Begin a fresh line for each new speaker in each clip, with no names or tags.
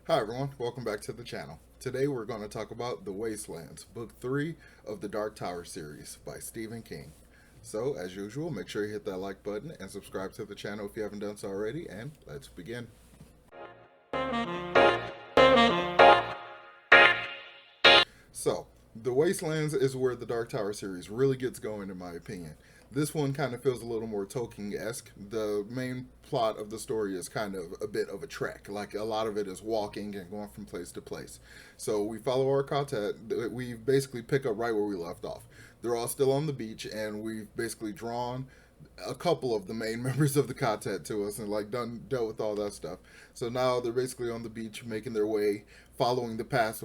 Hi everyone, welcome back to the channel. Today we're going to talk about The Wastelands, Book 3 of the Dark Tower series by Stephen King. So, as usual, make sure you hit that like button and subscribe to the channel if you haven't done so already, and let's begin. So, The Wastelands is where the Dark Tower series really gets going, in my opinion. This one kind of feels a little more Tolkien-esque. The main plot of the story is kind of a bit of a trek. Like, a lot of it is walking and going from place to place. So, we follow our quartet. We basically pick up right where we left off. They're all still on the beach, and we've basically drawn a couple of the main members of the quartet to us and like dealt with all that stuff. So now they're basically on the beach making their way, following the path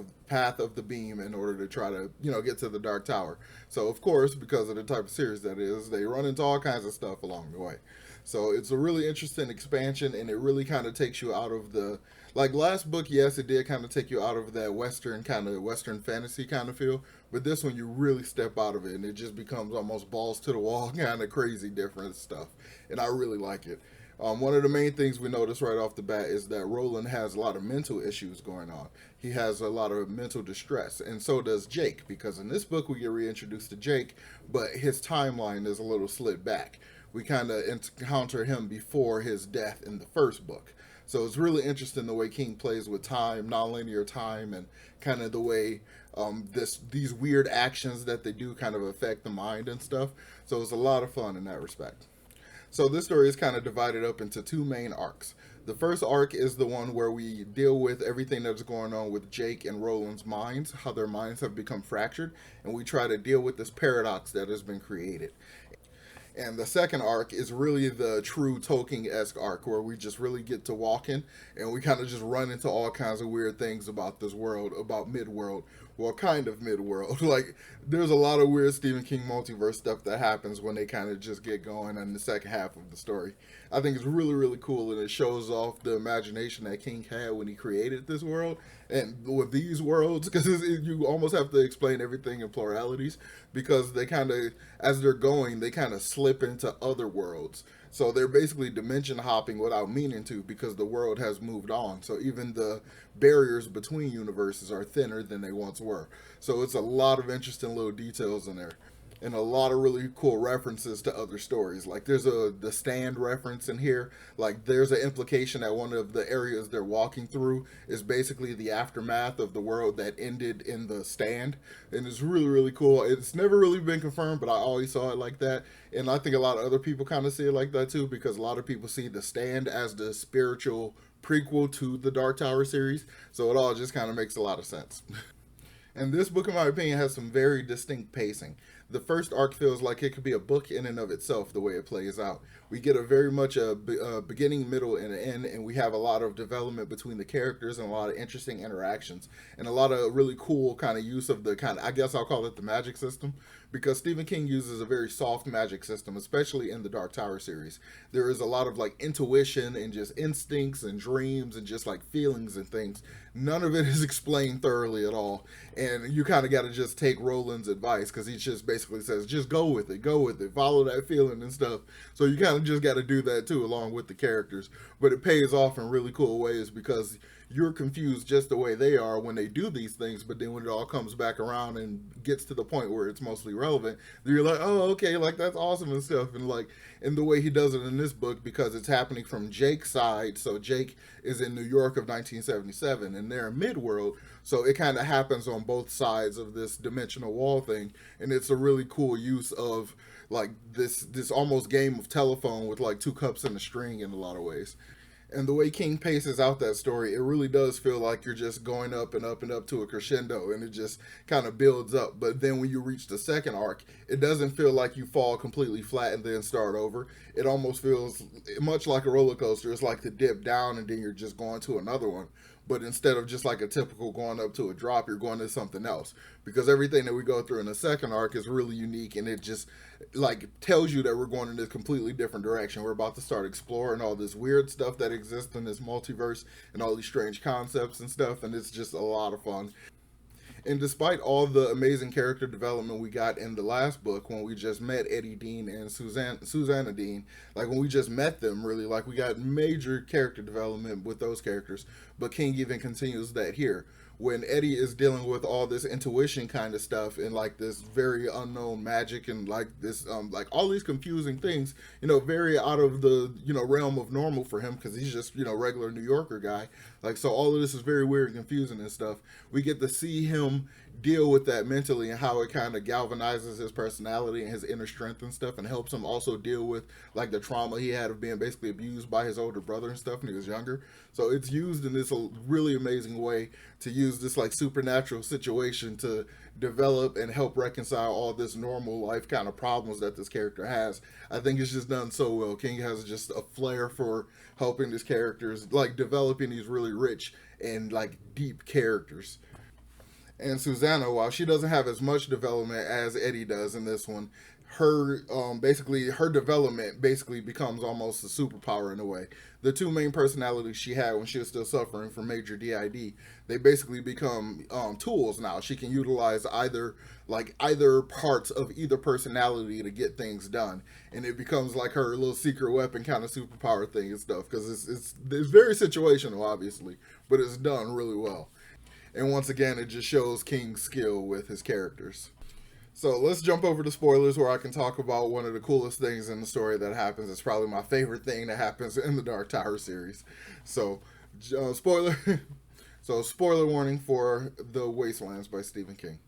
of the beam in order to try to get to the Dark Tower. So of course, because of the type of series that is, they run into all kinds of stuff along the way. So it's a really interesting expansion, and it really kind of takes you out of the like last book. Yes, it did kind of take you out of that Western fantasy kind of feel, but this one you really step out of it, and it just becomes almost balls to the wall kind of crazy different stuff, and I really like it. One of the main things we notice right off the bat is that Roland has a lot of mental issues going on. He has a lot of mental distress, and so does Jake, because in this book we get reintroduced to Jake, but his timeline is a little slid back. We kind of encounter him before his death in the first book. So it's really interesting the way King plays with time, nonlinear time, and kind of the way these weird actions that they do kind of affect the mind and stuff. So it's a lot of fun in that respect. So this story is kind of divided up into two main arcs. The first arc is the one where we deal with everything that's going on with Jake and Roland's minds, how their minds have become fractured, and we try to deal with this paradox that has been created. And the second arc is really the true Tolkien-esque arc where we just really get to walking and we kind of just run into all kinds of weird things about this world, about Midworld. Well, kind of Midworld. Like, there's a lot of weird Stephen King multiverse stuff that happens when they kind of just get going in the second half of the story. I think it's really, really cool, and it shows off the imagination that King had when he created this world and with these worlds, because you almost have to explain everything in pluralities, because they kind of, as they're going, they kind of slip into other worlds. So they're basically dimension hopping without meaning to, because the world has moved on. So even the barriers between universes are thinner than they once were. So it's a lot of interesting little details in there, and a lot of really cool references to other stories. Like there's the Stand reference in here. Like there's an implication that one of the areas they're walking through is basically the aftermath of the world that ended in the Stand, and it's really, really cool. It's never really been confirmed, but I always saw it like that, and I think a lot of other people kind of see it like that too, because a lot of people see the Stand as the spiritual prequel to the Dark Tower series. So it all just kind of makes a lot of sense. And this book, in my opinion, has some very distinct pacing. The first arc feels like it could be a book in and of itself, the way it plays out. We get a very much a beginning, middle, and an end, and we have a lot of development between the characters and a lot of interesting interactions, and a lot of really cool kind of use of the kind of, I guess I'll call it the magic system, because Stephen King uses a very soft magic system, especially in the Dark Tower series. There is a lot of like intuition and just instincts and dreams and just like feelings and things. None of it is explained thoroughly at all, and you kind of got to just take Roland's advice, because he just basically says, just go with it, follow that feeling and stuff. So you kind of just got to do that too, along with the characters. But it pays off in really cool ways, because you're confused just the way they are when they do these things, but then when it all comes back around and gets to the point where it's mostly relevant, you're like, oh, okay, like that's awesome and stuff. And like, in the way he does it in this book, because it's happening from Jake's side. So Jake is in New York of 1977, and they're in Midworld, so it kind of happens on both sides of this dimensional wall thing, and it's a really cool use of like this almost game of telephone with like two cups and a string in a lot of ways. And the way King paces out that story, it really does feel like you're just going up and up and up to a crescendo, and it just kind of builds up. But then when you reach the second arc, it doesn't feel like you fall completely flat and then start over. It almost feels much like a roller coaster. It's like the dip down and then you're just going to another one. But instead of just like a typical going up to a drop, you're going to something else, because everything that we go through in the second arc is really unique, and it just like tells you that we're going in this completely different direction. We're about to start exploring all this weird stuff that exists in this multiverse and all these strange concepts and stuff, and it's just a lot of fun. And despite all the amazing character development we got in the last book, when we just met Eddie Dean and Susanna Dean, like when we just met them, really, like we got major character development with those characters. But King even continues that here. When Eddie is dealing with all this intuition kind of stuff and like this very unknown magic and like this like all these confusing things, very out of the realm of normal for him because he's just regular New Yorker guy. Like, so all of this is very weird and confusing and stuff. We get to see him deal with that mentally and how it kind of galvanizes his personality and his inner strength and stuff, and helps him also deal with like the trauma he had of being basically abused by his older brother and stuff when he was younger. So it's used in this really amazing way to use this like supernatural situation to develop and help reconcile all this normal life kind of problems that this character has. I think it's just done so well. King has just a flair for helping these characters, like developing these really rich and like deep characters. And Susanna, while she doesn't have as much development as Eddie does in this one, her basically her development basically becomes almost a superpower in a way. The two main personalities she had when she was still suffering from major DID, they basically become tools now. She can utilize either parts of either personality to get things done, and it becomes like her little secret weapon kind of superpower thing and stuff. Because it's very situational, obviously, but it's done really well. And once again, it just shows King's skill with his characters. So let's jump over to spoilers where I can talk about one of the coolest things in the story that happens. It's probably my favorite thing that happens in the Dark Tower series. So, spoiler. So, spoiler warning for The Wastelands by Stephen King.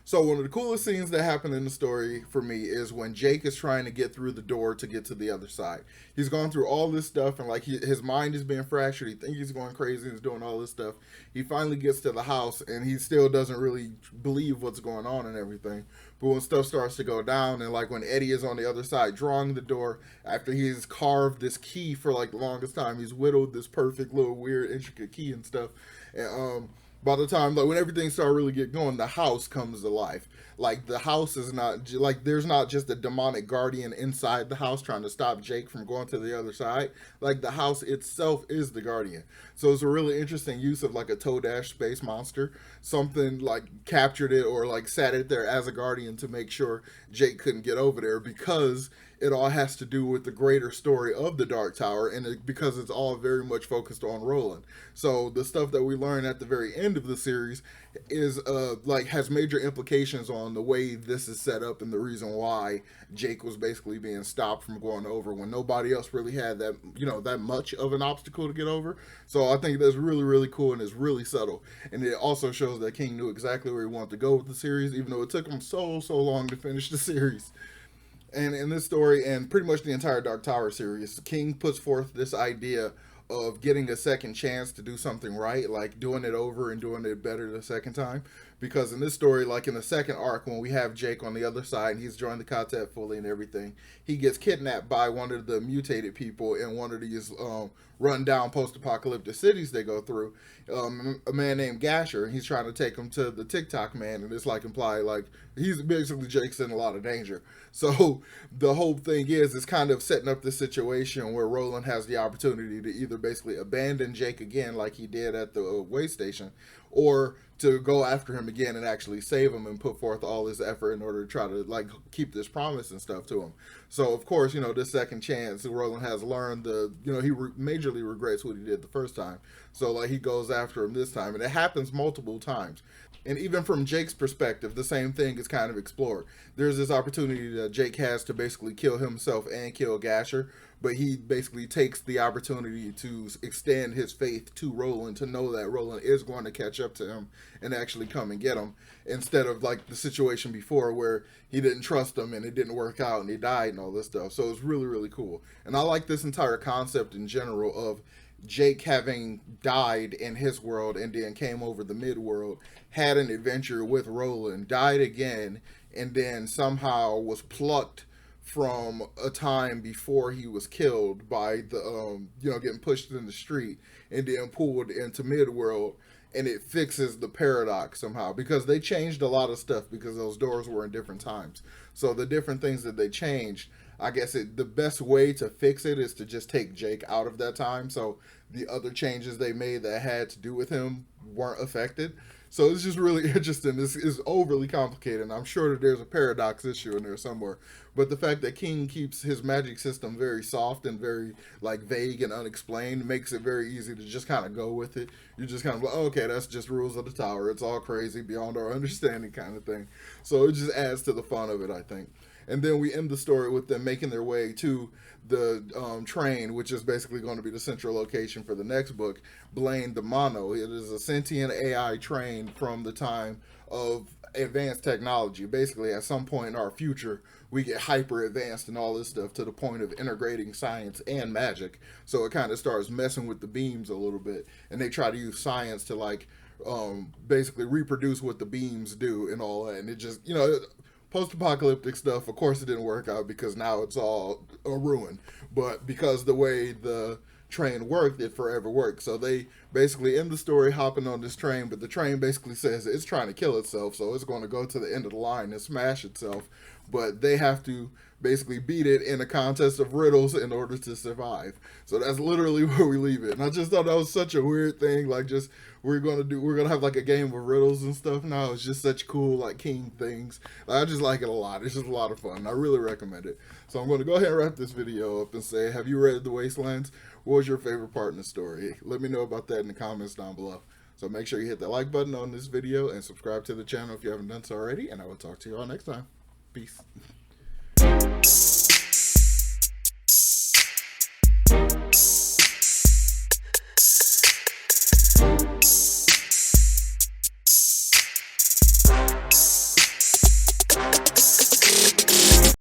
So one of the coolest scenes that happen in the story for me is when Jake is trying to get through the door to get to the other side. He's gone through all this stuff and like his mind is being fractured. He thinks he's going crazy. He's doing all this stuff. He finally gets to the house and he still doesn't really believe what's going on and everything. But when stuff starts to go down and like when Eddie is on the other side drawing the door after he's carved this key for like the longest time, he's whittled this perfect little weird intricate key and stuff. And by the time, like when everything started really get going, the house comes to life. Like the house is not like there's not just a demonic guardian inside the house trying to stop Jake from going to the other side. Like the house itself is the guardian. So it's a really interesting use of like a Toadash space monster. Something like captured it or like sat it there as a guardian to make sure Jake couldn't get over there, because it all has to do with the greater story of the Dark Tower, and because it's all very much focused on Roland. So the stuff that we learn at the very end of the series is like has major implications on the way this is set up and the reason why Jake was basically being stopped from going over when nobody else really had that that much of an obstacle to get over. So I think that's really, really cool and it's really subtle, and it also shows that King knew exactly where he wanted to go with the series, even though it took him so long to finish the series. And in this story, and pretty much the entire Dark Tower series, King puts forth this idea of getting a second chance to do something right, like doing it over and doing it better the second time. Because in this story, like in the second arc, when we have Jake on the other side and he's joined the quartet fully and everything, he gets kidnapped by one of the mutated people in one of these run-down post-apocalyptic cities they go through. A man named Gasher, and he's trying to take him to the TikTok man, and it's like implied like he's basically Jake's in a lot of danger. So the whole thing is it's kind of setting up this situation where Roland has the opportunity to either basically abandon Jake again like he did at the way station, or to go after him again and actually save him and put forth all this effort in order to try to like keep this promise and stuff to him. So of course, this second chance, Roland has learned he majorly regrets what he did the first time. So like he goes after him this time, and it happens multiple times. And even from Jake's perspective, the same thing is kind of explored. There's this opportunity that Jake has to basically kill himself and kill Gasher, but he basically takes the opportunity to extend his faith to Roland, to know that Roland is going to catch up to him and actually come and get him, instead of like the situation before where he didn't trust him and it didn't work out and he died and all this stuff. So it's really, really cool. And I like this entire concept in general of Jake having died in his world and then came over the mid world, had an adventure with Roland, died again, and then somehow was plucked from a time before he was killed by the getting pushed in the street and then pulled into midworld, and it fixes the paradox somehow, because they changed a lot of stuff because those doors were in different times. So the different things that they changed, I guess the best way to fix it is to just take Jake out of that time, so the other changes they made that had to do with him weren't affected. So it's just really interesting. This is overly complicated, and I'm sure that there's a paradox issue in there somewhere. But the fact that King keeps his magic system very soft and very like vague and unexplained makes it very easy to just kind of go with it. You just kind of like, oh, okay, that's just rules of the tower. It's all crazy beyond our understanding, kind of thing. So it just adds to the fun of it, I think. And then we end the story with them making their way to the train, which is basically going to be the central location for the next book, Blaine the Mono. It is a sentient AI train from the time of advanced technology. Basically, at some point in our future, we get hyper advanced and all this stuff to the point of integrating science and magic. So it kind of starts messing with the beams a little bit, and they try to use science to like basically reproduce what the beams do and all that. And it just, post-apocalyptic stuff, of course it didn't work out because now it's all a ruin. But because the way the train worked, it forever worked. So they basically end the story hopping on this train, but the train basically says it's trying to kill itself, so it's going to go to the end of the line and smash itself. But they have to basically beat it in a contest of riddles in order to survive. So that's literally where we leave it. And I just thought that was such a weird thing. Like, just we're gonna have like a game of riddles and stuff now. It's just such cool like King things. I just like it a lot. It's just a lot of fun. I really recommend it. So I'm going to go ahead and wrap this video up and say, have you read The Wastelands? What was your favorite part in the story? Let me know about that in the comments down below. So make sure you hit the like button on this video and subscribe to the channel if you haven't done so already. And I will talk to you all next time. Peace.